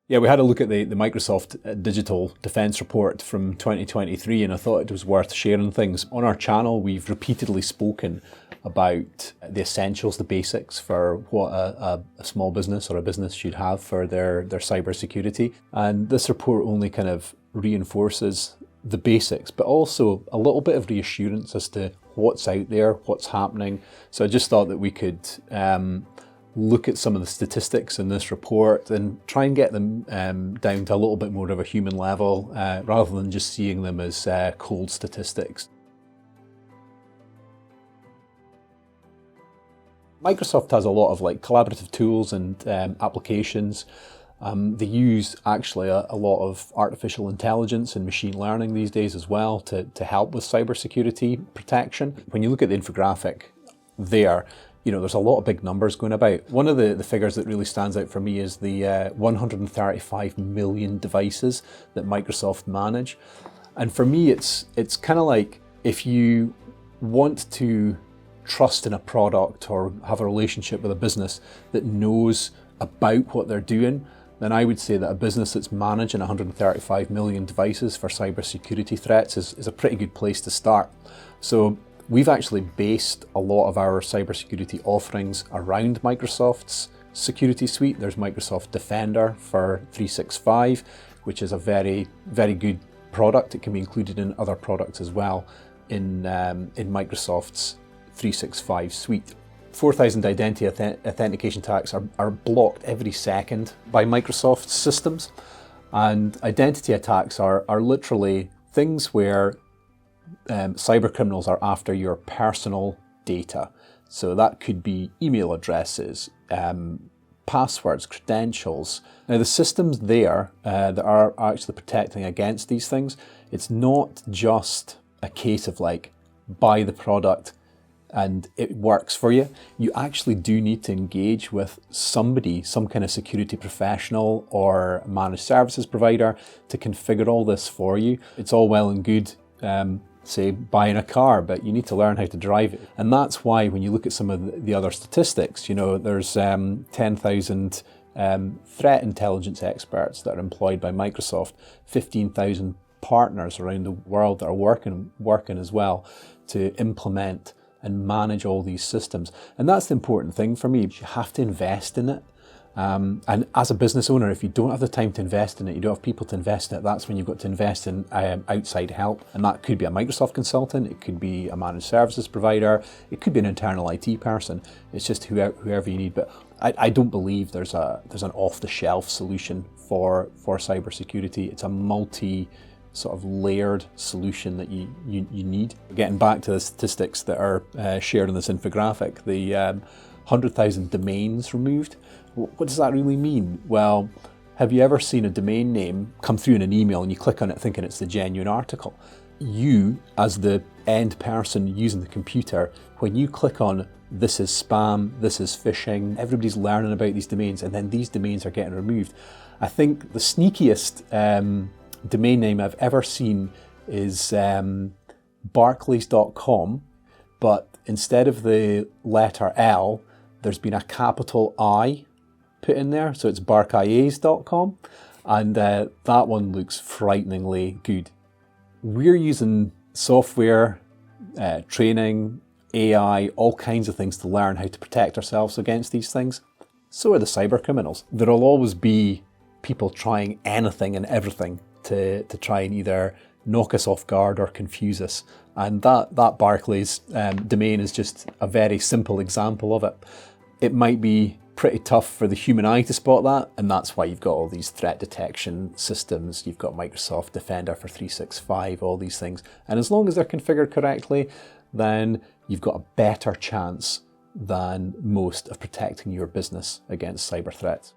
Yeah, we had a look at the Microsoft Digital Defense Report from 2023, and I thought it was worth sharing things. On our channel, we've repeatedly spoken about the essentials, the basics for what a small business or a business should have for their cybersecurity. And this report only kind of reinforces the basics, but also a little bit of reassurance as to what's out there, what's happening. So I just thought that we could look at some of the statistics in this report and try and get them down to a little bit more of a human level rather than just seeing them as cold statistics. Microsoft has a lot of collaborative tools and applications. They use actually a lot of artificial intelligence and machine learning these days as well to help with cybersecurity protection. When you look at the infographic there, there's a lot of big numbers going about. One of the figures that really stands out for me is the 135 million devices that Microsoft manage. And for me, it's kind of like if you want to trust in a product or have a relationship with a business that knows about what they're doing, then I would say that a business that's managing 135 million devices for cybersecurity threats is a pretty good place to start. So we've actually based a lot of our cybersecurity offerings around Microsoft's security suite. There's Microsoft Defender for 365, which is a very, very good product. It can be included in other products as well in Microsoft's 365 suite. 4,000 identity authentication attacks are blocked every second by Microsoft's systems. And identity attacks are literally things where cyber criminals are after your personal data. So that could be email addresses, passwords, credentials. Now the systems there that are actually protecting against these things, it's not just a case of buy the product and it works for you. You actually do need to engage with somebody, some kind of security professional or managed services provider to configure all this for you. It's all well and good say buying a car, but you need to learn how to drive it. And that's why when you look at some of the other statistics, there's 10,000 threat intelligence experts that are employed by Microsoft, 15,000 partners around the world that are working as well to implement and manage all these systems. And that's the important thing for me. You have to invest in it. And as a business owner, if you don't have the time to invest in it, you don't have people to invest in it, that's when you've got to invest in outside help. And that could be a Microsoft consultant, it could be a managed services provider, it could be an internal IT person. It's just whoever you need. But I don't believe there's an off-the-shelf solution for cybersecurity. It's a multi sort of layered solution that you need. Getting back to the statistics that are shared in this infographic, the 100,000 domains removed. What does that really mean? Well, have you ever seen a domain name come through in an email and you click on it thinking it's the genuine article? You, as the end person using the computer, when you click on this is spam, this is phishing, everybody's learning about these domains and then these domains are getting removed. I think the sneakiest domain name I've ever seen is barclays.com, but instead of the letter L, there's been a capital I put in there, so it's barclays.com, and that one looks frighteningly good. We're using software, training, AI, all kinds of things to learn how to protect ourselves against these things. So are the cyber criminals. There'll always be people trying anything and everything to try and either knock us off guard or confuse us. And that Barclays domain is just a very simple example of it. It might be pretty tough for the human eye to spot that, and that's why you've got all these threat detection systems. You've got Microsoft Defender for 365, all these things. And as long as they're configured correctly, then you've got a better chance than most of protecting your business against cyber threats.